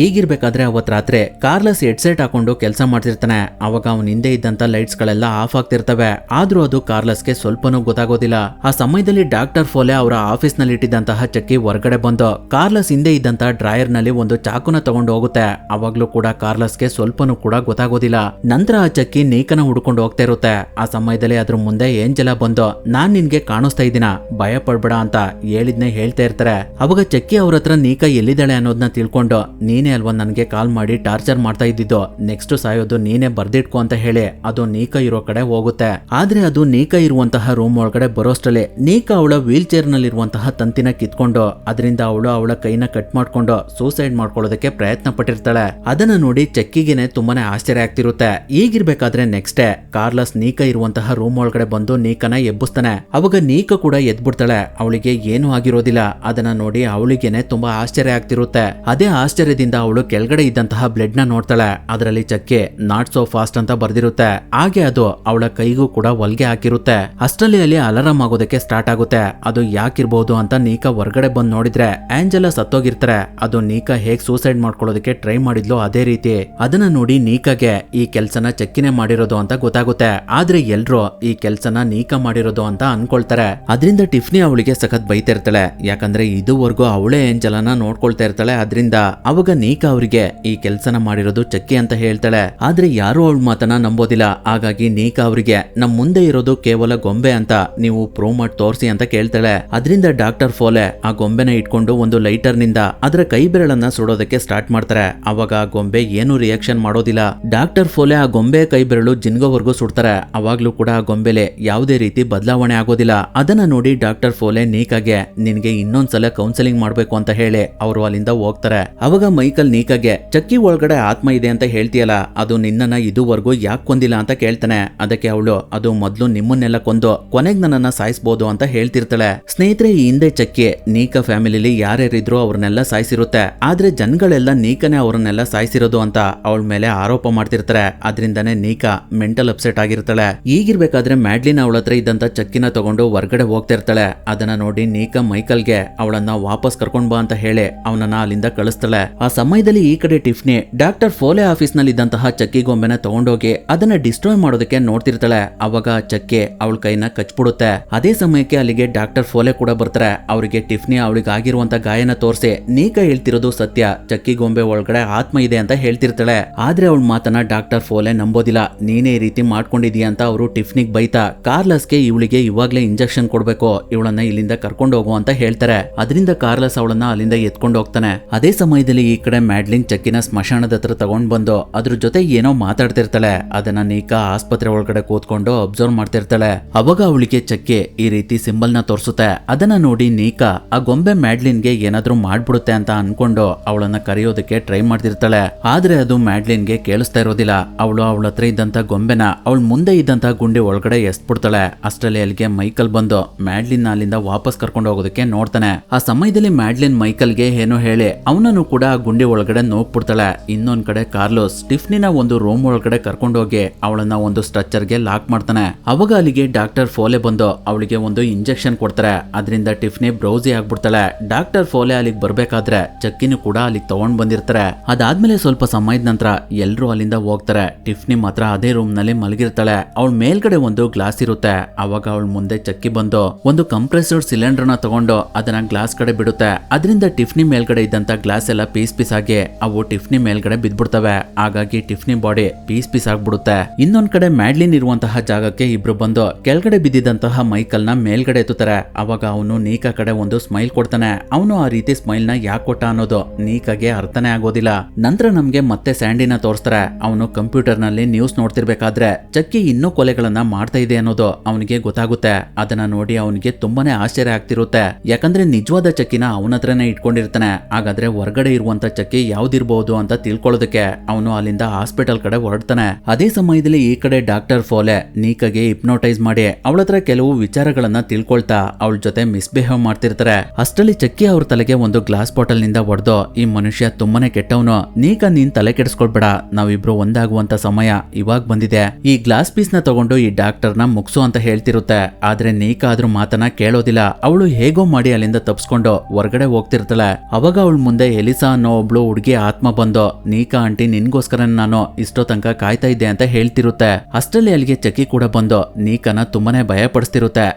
ಈಗಿರ್ಬೇಕಾದ್ರೆ ಅವತ್ ರಾತ್ರಿ ಕಾರ್ಲಸ್ ಹೆಡ್ಸೆಟ್ ಹಾಕೊಂಡು ಕೆಲಸ ಮಾಡ್ತಿರ್ತಾನೆ. ಅವಾಗ ಅವನ ಹಿಂದೆ ಇದ್ದಂತ ಲೈಟ್ಸ್ ಗಳೆಲ್ಲ ಆಫ್ ಆಗ್ತಿರ್ತವೆ. ಆದ್ರೂ ಅದು ಕಾರ್ಲಸ್ಗೆ ಸ್ವಲ್ಪನೂ ಗೊತ್ತಾಗೋದಿಲ್ಲ. ಆ ಸಮಯದಲ್ಲಿ ಡಾಕ್ಟರ್ ಫೋಲೆ ಅವರ ಆಫೀಸ್ ನಲ್ಲಿ ಇಟ್ಟಿದ್ದಂತಹ ಚಕ್ಕಿ ಹೊರಗಡೆ ಬಂದು ಕಾರ್ಲಸ್ ಹಿಂದೆ ಇದ್ದಂತಹ ಡ್ರಾಯರ್ ನಲ್ಲಿ ಒಂದು ಚಾಕುನ ತಗೊಂಡು ಹೋಗುತ್ತೆ. ಅವಾಗ್ಲೂ ಕೂಡ ಕಾರ್ಲಸ್ಗೆ ಸ್ವಲ್ಪನೂ ಕೂಡ ಗೊತ್ತಾಗೋದಿಲ್ಲ. ನಂತರ ಆ ಚಕ್ಕಿ ನೀಕನ ಹುಡ್ಕೊಂಡು ಹೋಗ್ತಾ ಇರುತ್ತೆ. ಆ ಸಮಯದಲ್ಲಿ ಅದ್ರ ಮುಂದೆ ಏಂಜೆಲಾ ಬಂದು ನಾನ್ ನಿನ್ಗೆ ಕಾಣಿಸ್ತಾ ಇದ್ದೀನ, ಭಯ ಪಡ್ಬೇಡ ಅಂತ ಹೇಳಿದ್ನೇ ಹೇಳ್ತಾ ಇರ್ತಾರೆ. ಅವಾಗ ಚಕ್ಕಿ ಅವ್ರ ಹತ್ರ ನೀಕ ಎಲ್ಲಿದ್ದಾಳೆ ಅನ್ನೋದನ್ನ ತಿಳ್ಕೊಂಡು ನೀನೇ ಅಲ್ವಾ ನನ್ಗೆ ಕಾಲ್ ಮಾಡಿ ಟಾರ್ಚರ್ ಮಾಡ್ತಾ ಇದ್ದಿದ್ದು, ನೆಕ್ಸ್ಟ್ ಸಾಯೋದು ನೀನೇ ಬರ್ದಿಟ್ಕೊ ಅಂತ ಹೇಳಿ ಅದು ನೀಕಾ ಇರೋ ಕಡೆ ಹೋಗುತ್ತೆ. ಆದ್ರೆ ಅದು ನೀಕಾ ಇರುವಂತಹ ರೂಮ್ ಒಳಗಡೆ ಬರೋಷ್ಟರಲ್ಲಿ ನೀಕಾ ಅವಳ ವೀಲ್ ಚೇರ್ ನಲ್ಲಿರುವಂತಹ ತಂತಿನ ಕಿತ್ಕೊಂಡು ಅದರಿಂದ ಅವಳು ಅವಳ ಕೈನ ಕಟ್ ಮಾಡ್ಕೊಂಡು ಸೂಸೈಡ್ ಮಾಡ್ಕೊಳ್ಳೋದಕ್ಕೆ ಪ್ರಯತ್ನ ಪಟ್ಟಿರ್ತಾಳೆ. ಅದನ್ನ ನೋಡಿ ಚಕ್ಕಿಗೆನೆ ತುಂಬಾನೇ ಆಶ್ಚರ್ಯ ಆಗ್ತಿರುತ್ತೆ. ಈಗಿರ್ಬೇಕಾದ್ರೆ ನೆಕ್ಸ್ಟ್ ಡೇ ಕಾರ್ಲಸ್ ನೀಕಾ ಇರುವಂತಹ ರೂಮ್ ಒಳಗಡೆ ಬಂದು ನೀಕನ ಎಬ್ಬಿಸ್ತಾನೆ. ಅವಾಗ ನೀಕಾ ಕೂಡ ಎದ್ಬಿಡ್ತಾಳೆ. ಅವಳಿಗೆ ಏನು ಆಗಿರೋದಿಲ್ಲ. ಅದನ್ನ ನೋಡಿ ಅವಳಿಗೆನೆ ತುಂಬಾ ಆಶ್ಚರ್ಯ ಆಗ್ತಿರುತ್ತೆ. ಅದೇ ಆಶ್ಚರ್ಯದಿಂದ ಅವಳು ಕೆಳಗಡೆ ಇದ್ದಂತಹ ಬ್ಲಡ್ ನ ನೋಡ್ತಾಳೆ. ಅದರಲ್ಲಿ ಚಕ್ಕೆ ನಾಟ್ ಸೋ ಫಾಸ್ಟ್ ಅಂತ ಬರ್ದಿರುತ್ತೆ. ಹಾಗೆ ಅದು ಅವಳ ಕೈಗೂ ಕೂಡ ಹೊಲ್ಗೆ ಹಾಕಿರುತ್ತೆ. ಅಷ್ಟರಲ್ಲಿ ಅಲ್ಲಿ ಅಲಾರಾಮ್ ಆಗೋದಕ್ಕೆ ಸ್ಟಾರ್ಟ್ ಆಗುತ್ತೆ. ಅದು ಯಾಕಿರ್ಬಹುದು ಅಂತ ನೀಕಾ ಹೊರಗಡೆ ಬಂದು ನೋಡಿದ್ರೆ ಆಂಜೆಲಾ ಸತ್ತೋಗಿರ್ತಾರೆ. ಅದು ನೀಕಾ ಹೇಗ್ ಸೂಸೈಡ್ ಮಾಡ್ಕೊಳ್ಳೋದಕ್ಕೆ ಟ್ರೈ ಮಾಡಿದ್ಲು ಅದೇ ರೀತಿ. ಅದನ್ನ ನೋಡಿ ನೀಕಾಗೆ ಈ ಕೆಲ್ಸನ ಚಕ್ಕಿನೇ ಮಾಡಿರೋದು ಅಂತ ಗೊತ್ತಾಗುತ್ತೆ. ಆದ್ರೆ ಎಲ್ರು ಈ ಕೆಲ್ಸನ ನೀಕಾ ಮಾಡಿರೋದು ಅಂತ ಅನ್ಕೊಳ್ತಾರೆ. ಅದರಿಂದ ಟಿಫ್ನಿ ಅವಳಿಗೆ ಸಖತ್ ಬೈತಿರ್ತಾಳೆ. ಯಾಕಂದ್ರೆ ಇದುವರೆಗೂ ಅವಳೇ ಏಂಜೆಲಾನ ನೋಡ್ಕೊಳ್ತಾ ಇರ್ತಾಳೆ. ಅದರಿಂದ ಅವಾಗ ನೀಕಾ ಅವರಿಗೆ ಈ ಕೆಲ್ಸನ ಮಾಡಿರೋದು ಚಕ್ಕಿ ಅಂತ ಹೇಳ್ತಾಳೆ. ಆದ್ರೆ ಯಾರು ಅವಳ ಮಾತನ್ನ ನಂಬೋದಿಲ್ಲ. ಹಾಗಾಗಿ ನೀಕಾ ಅವರಿಗೆ ನಮ್ ಮುಂದೆ ಇರೋದು ಕೇವಲ ಗೊಂಬೆ ಅಂತ ನೀವು ಪ್ರೂವ್ ಮಾಡಿ ತೋರಿಸಿ ಅಂತ ಕೇಳ್ತಾಳೆ. ಅದರಿಂದ ಡಾಕ್ಟರ್ ಫೋಲೆ ಆ ಗೊಂಬೆನ ಇಟ್ಕೊಂಡು ಒಂದು ಲೈಟರ್ ನಿಂದ ಅದರ ಕೈ ಬೆರಳನ್ನ ಸುಡೋದಕ್ಕೆ ಸ್ಟಾರ್ಟ್ ಮಾಡ್ತಾರೆ. ಅವಾಗ ಆ ಗೊಂಬೆ ಏನು ರಿಯಾಕ್ಷನ್ ಮಾಡೋದಿಲ್ಲ. ಡಾಕ್ಟರ್ ಫೋಲೆ ಆ ಗೊಂಬೆ ಕೈ ಬೆರಳು ಜಿನ್ಗೋವರೆಗೂ ಸುಡ್ತಾರೆ. ಅವಾಗ್ಲೂ ಕೂಡ ಆ ಗೊಂಬೆಲೆ ಯಾವುದೇ ರೀತಿ ಬದಲಾವಣೆ ಆಗೋದಿಲ್ಲ. ಅದನ್ನ ನೋಡಿ ಡಾಕ್ಟರ್ ಫೋಲೆ ನೀಕಾಗೆ ನಿನ್ಗೆ ಇನ್ನೊಂದ್ಸಲ ಕೌನ್ಸಿಲಿಂಗ್ ಮಾಡ್ಬೇಕು ಅಂತ ಹೇಳಿ ಅವರು ಅಲ್ಲಿಂದ ಹೋಗ್ತಾರೆ. ಅವಾಗ ಮೈಕಲ್ ನೀಕಾಗೆ ಚಕ್ಕಿ ಒಳಗಡೆ ಆತ್ಮ ಇದೆ ಅಂತ ಹೇಳ್ತೀಯಲ್ಲ, ಅದು ನಿನ್ನನ್ನ ಇದುವರೆಗೂ ಯಾಕೆ ಕೊಂದಿಲ್ಲ ಅಂತ ಕೇಳ್ತಾನೆ. ಅದಕ್ಕೆ ಅವಳು ಅದು ಮೊದ್ಲು ನಿಮ್ಮನ್ನೆಲ್ಲ ಕೊಂದು ಕೊನೆಗ್ ನನ್ನನ್ನ ಸಾಯಿಸಬಹುದು ಅಂತ ಹೇಳ್ತಿರ್ತಾಳೆ. ಸ್ನೇಹಿತರೆ, ಈ ಹಿಂದೆ ಚಕ್ಕಿ ನೀಕಾ ಫ್ಯಾಮಿಲಿಲಿ ಯಾರ್ಯಾರಿದ್ರು ಅವ್ರನ್ನೆಲ್ಲ ಸಾಯಿಸಿರುತ್ತೆ. ಆದ್ರೆ ಜನಗಳೆಲ್ಲ ನೀಕನೇ ಅವ್ರನ್ನೆಲ್ಲ ಸಾಯಿಸಿರೋದು ಅಂತ ಅವಳ ಮೇಲೆ ಆರೋಪ ಮಾಡ್ತಿರ್ತಾರೆ. ಅದರಿಂದಾನೇ ನೀಕಾ ಮೆಂಟಲ್ ಅಪ್ಸೆಟ್ ಆಗಿರ್ತಾಳೆ. ಈಗಿರ್ಬೇಕಾದ್ರೆ ಮ್ಯಾಡ್ಲಿನ್ ಅವಳ ಹತ್ರ ಇದ್ದಂತ ಚಕ್ಕಿನ ತಗೊಂಡು ಹೊರಗಡೆ ಹೋಗ್ತಾ ಇರ್ತಾಳೆ. ಅದನ್ನ ನೋಡಿ ನೀಕಾ ಮೈಕಲ್ಗೆ ಅವಳನ್ನ ವಾಪಸ್ ಕರ್ಕೊಂಡ್ ಬಾ ಅಂತ ಹೇಳಿ ಅವನನ್ನ ಅಲ್ಲಿಂದ ಕಳಿಸ್ತಾಳೆ. ಆ ಸಮಯದಲ್ಲಿ ಈ ಕಡೆ ಟಿಫ್ನಿ ಡಾಕ್ಟರ್ ಫೋಲೆ ಆಫೀಸ್ ನಲ್ಲಿ ಇದ್ದಂತಹ ಚಕ್ಕಿ ಗೊಂಬೆನ ತಗೊಂಡೋಗಿ ಅದನ್ನ ಡಿಸ್ಟ್ರಾಯ್ ಮಾಡೋದಕ್ಕೆ ನೋಡ್ತಿರ್ತಾಳೆ. ಅವಾಗ ಚಕ್ಕಿ ಅವಳ ಕೈನ ಕಚ್ಬಿಡುತ್ತೆ. ಅದೇ ಸಮಯಕ್ಕೆ ಅಲ್ಲಿಗೆ ಡಾಕ್ಟರ್ ಫೋಲೆ ಕೂಡ ಬರ್ತಾರೆ. ಅವರಿಗೆ ಟಿಫ್ನಿ ಅವಳಿಗೆ ಆಗಿರುವಂತ ಗಾಯನ ತೋರಿಸಿ ನೀಕಾ ಹೇಳ್ತಿರೋದು ಸತ್ಯ, ಚಕ್ಕಿ ಗೊಂಬೆ ಒಳಗಡೆ ಆತ್ಮ ಇದೆ ಅಂತ ಹೇಳ್ತಿರ್ತಾಳೆ. ಆದ್ರೆ ಅವಳ ಮಾತನ್ನ ಡಾಕ್ಟರ್ ಫೋಲೆ ನಂಬೋದಿಲ್ಲ. ನೀನೇ ಈ ರೀತಿ ಮಾಡ್ಕೊಂಡಿದೀಯ ಅಂತ ಅವರು ಟಿಫ್ನಿಗ್ ಬೈತಾ ಕಾರ್ಲಸ್ಗೆ ಇವಳಿಗೆ ಇವಾಗ್ಲೇ ಇಂಜೆಕ್ಷನ್ ಕೊಡ್ಬೇಕು, ಇವಳನ್ನ ಇಲ್ಲಿಂದ ಕರ್ಕೊಂಡು ಹೋಗು ಅಂತ ಹೇಳ್ತಾರೆ. ಅದರಿಂದ ಕಾರ್ಲಸ್ ಅವಳನ್ನ ಅಲ್ಲಿಂದ ಎತ್ಕೊಂಡು ಹೋಗ್ತಾನೆ. ಅದೇ ಸಮಯದಲ್ಲಿ ಈ ಕಡೆ ಮ್ಯಾಡ್ಲಿನ್ ಚಕ್ಕಿನ ಸ್ಮಶಾನದ ಹತ್ರ ತಗೊಂಡ್ ಬಂದು ಅದ್ರ ಜೊತೆ ಏನೋ ಮಾತಾಡ್ತಿರ್ತಾಳೆ. ಅದನ್ನ ನೀಕಾ ಆಸ್ಪತ್ರೆ ಒಳಗಡೆ ಕೂತ್ಕೊಂಡು ಅಬ್ಸರ್ವ್ ಮಾಡ್ತಿರ್ತಾಳೆ. ಅವಾಗ ಅವಳಿಗೆ ಚಕ್ಕಿ ಈ ರೀತಿ ಸಿಂಬಲ್ ನ ತೋರಿಸುತ್ತೆ. ಅದನ್ನ ನೋಡಿ ನೀಕಾ ಆ ಗೊಂಬೆ ಮ್ಯಾಡ್ಲಿನ್ಗೆ ಏನಾದ್ರೂ ಮಾಡ್ಬಿಡುತ್ತೆ ಅಂತ ಅನ್ಕೊಂಡು ಅವಳನ್ನ ಕರೆಯೋದಕ್ಕೆ ಟ್ರೈ ಮಾಡ್ತಿರ್ತಾಳೆ. ಆದ್ರೆ ಅದು ಮ್ಯಾಡ್ಲಿನ್ಗೆ ಕೇಳಿಸ್ತಾ ಇರೋದಿಲ್ಲ. ಅವಳು ಅವಳ ಹತ್ರ ಇದ್ದಂತ ಗೊಂಬೆನ ಅವಳ ಮುಂದೆ ಇದ್ದಂತ ಗುಂಡಿ ಒಳಗಡೆ ಎಸ್ಬಿಡ್ತಾಳೆ. ಅಷ್ಟರಲ್ಲಿ ಅಲ್ಲಿಗೆ ಮೈಕಲ್ ಬಂದು ಮ್ಯಾಡ್ಲಿನ್ ಅಲ್ಲಿಂದ ವಾಪಸ್ ಕರ್ಕೊಂಡು ಹೋಗೋದಕ್ಕೆ ನೋಡ್ತಾನೆ. ಆ ಸಮಯದಲ್ಲಿ ಮ್ಯಾಡ್ಲಿನ್ ಮೈಕಲ್ಗೆ ಏನೋ ಹೇಳಿ ಅವನನ್ನು ಕೂಡ ಆ ಗುಂಡಿ ಒಳಗಡೆ ನೋಡ್ಬಿಡ್ತಾಳೆ. ಇನ್ನೊಂದ್ ಕಡೆ ಕಾರ್ಲೋಸ್ ಟಿಫ್ನಿನ ಒಂದು ರೂಮ್ ಒಳಗಡೆ ಕರ್ಕೊಂಡೋಗಿ ಅವಳನ್ನ ಒಂದು ಸ್ಟ್ರಕ್ಚರ್ಗೆ ಲಾಕ್ ಮಾಡ್ತಾನೆ. ಅವಾಗ ಅಲ್ಲಿಗೆ ಡಾಕ್ಟರ್ ಫೋಲೆ ಬಂದು ಅವಳಿಗೆ ಒಂದು ಇಂಜೆಕ್ಷನ್ ಕೊಡ್ತಾರೆ. ಅದರಿಂದ ಟಿಫ್ನಿ ಬ್ರೌಸಿ ಆಗ್ಬಿಡ್ತಾಳೆ. ಡಾಕ್ಟರ್ ಫೋಲೆ ಅಲ್ಲಿಗೆ ಬರ್ಬೇಕಾದ್ರೆ ಚಕ್ಕಿನೂ ಕೂಡ ಅಲ್ಲಿಗೆ ತಗೊಂಡ್ ಬಂದಿರ್ತಾರೆ. ಅದಾದ್ಮೇಲೆ ಸ್ವಲ್ಪ ಸಮಯದ ನಂತರ ಎಲ್ರು ಅಲ್ಲಿಂದ ಹೋಗ್ತಾರೆ. ಟಿಫ್ನಿ ಮಾತ್ರ ಅದೇ ರೂಮ್ ನಲ್ಲಿ ಮಲಗಿರ್ತಾಳೆ. ಅವಳ ಮೇಲ್ಗಡೆ ಒಂದು ಗ್ಲಾಸ್ ಇರುತ್ತೆ. ಅವಾಗ ಅವಳ ಮುಂದೆ ಚಕ್ಕಿ ಬಂದು ಒಂದು ಕಂಪ್ರೆಸರ್ ಸಿಲಿಂಡರ್ ನ ತಗೊಂಡು ಅದನ್ನ ಗ್ಲಾಸ್ ಕಡೆ ಬಿಡುತ್ತೆ. ಅದರಿಂದ ಟಿಫ್ನಿ ಮೇಲ್ಗಡೆ ಇದ್ದಂತ ಗ್ಲಾಸ್ ಎಲ್ಲ ಪೀಸ್ ಪೀಸ್ ಆಗಿ ಅವು ಟಿಫ್ನಿ ಮೇಲ್ಗಡೆ ಬಿದ್ಬಿಡ್ತವೆ. ಹಾಗಾಗಿ ಟಿಫ್ನಿ ಬಾಡಿ ಪೀಸ್ ಆಗ್ಬಿಡುತ್ತೆ. ಇನ್ನೊಂದ್ ಕಡೆ ಮ್ಯಾಡ್ಲಿನ್ ಇರುವಂತಹ ಜಾಗಕ್ಕೆ ಇಬ್ರು ಬಂದು ಕೆಳಗಡೆ ಬಿದ್ದಿದ್ದಂತಹ ಮೈಕಲ್ ನ ಮೇಲ್ಗಡೆ ಎತ್ತುತ್ತಾರೆ. ಅವಾಗ ಅವನು ನೀಕಾ ಕಡೆ ಒಂದು ಸ್ಮೈಲ್ ಕೊಡ್ತಾನೆ. ಅವನು ಆ ರೀತಿ ಸ್ಮೈಲ್ ನ ಯಾಕೆ ಕೊಟ್ಟ ಅನ್ನೋದು ನೀಕಾಗೆ ಅರ್ಥನೇ ಆಗೋದಿಲ್ಲ. ನಂತರ ನಮ್ಗೆ ಮತ್ತೆ ಸ್ಯಾಂಡಿನ ತೋರಿಸ್ತಾರೆ. ಅವನು ಕಂಪ್ಯೂಟರ್ ನಲ್ಲಿ ನ್ಯೂಸ್ ನೋಡ್ತಿರ್ಬೇಕಾದ್ರೆ ಚಕ್ಕಿ ಇನ್ನೂ ಕೊಲೆಗಳನ್ನ ಮಾಡ್ತಾ ಇದೆ ಅನ್ನೋದು ಅವನಿಗೆ ಗೊತ್ತಾಗುತ್ತೆ. ಅದನ್ನ ನೋಡಿ ಅವನಿಗೆ ತುಂಬಾನೇ ಆಶ್ಚರ್ಯ ಆಗ್ತಿರುತ್ತೆ. ಯಾಕಂದ್ರೆ ನಿಜವಾದ ಚಕ್ಕಿನ ಅವನ ಹತ್ರನೇ ಇಟ್ಕೊಂಡಿರ್ತಾನೆ. ಹಾಗಾದ್ರೆ ಹೊರಗಡೆ ಇರುವಂತ ಚಕ್ಕಿ ಯಾವ್ದಿರ್ಬಹುದು ಅಂತ ತಿಳ್ಕೊಳ್ಳೋದಕ್ಕೆ ಅವನು ಅಲ್ಲಿಂದ ಹಾಸ್ಪಿಟಲ್ ಕಡೆ ಹೊರಡ್ತಾನೆ. ಅದೇ ಸಮಯದಲ್ಲಿ ಈ ಕಡೆ ಡಾಕ್ಟರ್ ಫೋಲೆ ನೀಕಾಗೆ ಹಿಪ್ನೋಟೈಸ್ ಮಾಡಿ ಅವಳ ಹತ್ರ ಕೆಲವು ವಿಚಾರಗಳನ್ನ ತಿಳ್ಕೊಳ್ತಾ ಅವಳ ಜೊತೆ ಮಿಸ್ಬಿಹೇವ್ ಮಾಡ್ತಿರ್ತಾರೆ. ಅಷ್ಟರಲ್ಲಿ ಚಕ್ಕಿ ಅವ್ರ ತಲೆಗೆ ಒಂದು ಗ್ಲಾಸ್ ಬಾಟಲ್ ನಿಂದ ಹೊಡೆದು, ಈ ಮನುಷ್ಯ ತುಂಬಾನೇ ಕೆಟ್ಟವನು, ನೀಕಾ ನೀನ್ ತಲೆ ಕೆಡಿಸ್ಕೊಳ್ಬೇಡ, ನಾವಿಬ್ರು ಒಂದಾಗುವಂತ ಸಮಯ ಇವಾಗ ಬಂದಿದೆ, ಈ ಗ್ಲಾಸ್ ಪೀಸ್ ನ ತಗೊಂಡು ಈ ಡಾಕ್ಟರ್ ನ ಮುಗ್ಸು ಅಂತ ಹೇಳ್ತಿರುತ್ತೆ. ಆದ್ರೆ ನೀಕಾ ಆದ್ರೂ ಮಾತನ್ನ ಕೇಳೋದಿಲ್ಲ. ಅವಳು ಹೇಗೋ ಮಾಡಿ ಅಲ್ಲಿಂದ ತಪ್ಸ್ಕೊಂಡು ಹೊರಗಡೆ ಹೋಗ್ತಿರ್ತಾಳೆ. ಅವಾಗ ಅವಳ ಮುಂದೆ ಎಲಿಸಾ ಅನ್ನೋ ಒಬ್ಳು ಹುಡುಗಿ ಆತ್ಮ ಬಂದು, ನೀಕಾ ಆಂಟಿ ನಿನ್ಗೋಸ್ಕರ ನಾನು ಇಷ್ಟೋ ತನಕ ಕಾಯ್ತಾ ಇದ್ದೆ ಅಂತ ಹೇಳ್ತಿರುತ್ತೆ. ಅಷ್ಟರಲ್ಲಿ ಅಲ್ಲಿಗೆ ಚಕ್ಕಿ ಕೂಡ ಬಂದು ನೀಕಾನ ತುಂಬಾನೇ ಭಯ ಪಡಿಸ್ತಿರುತ್ತೆ.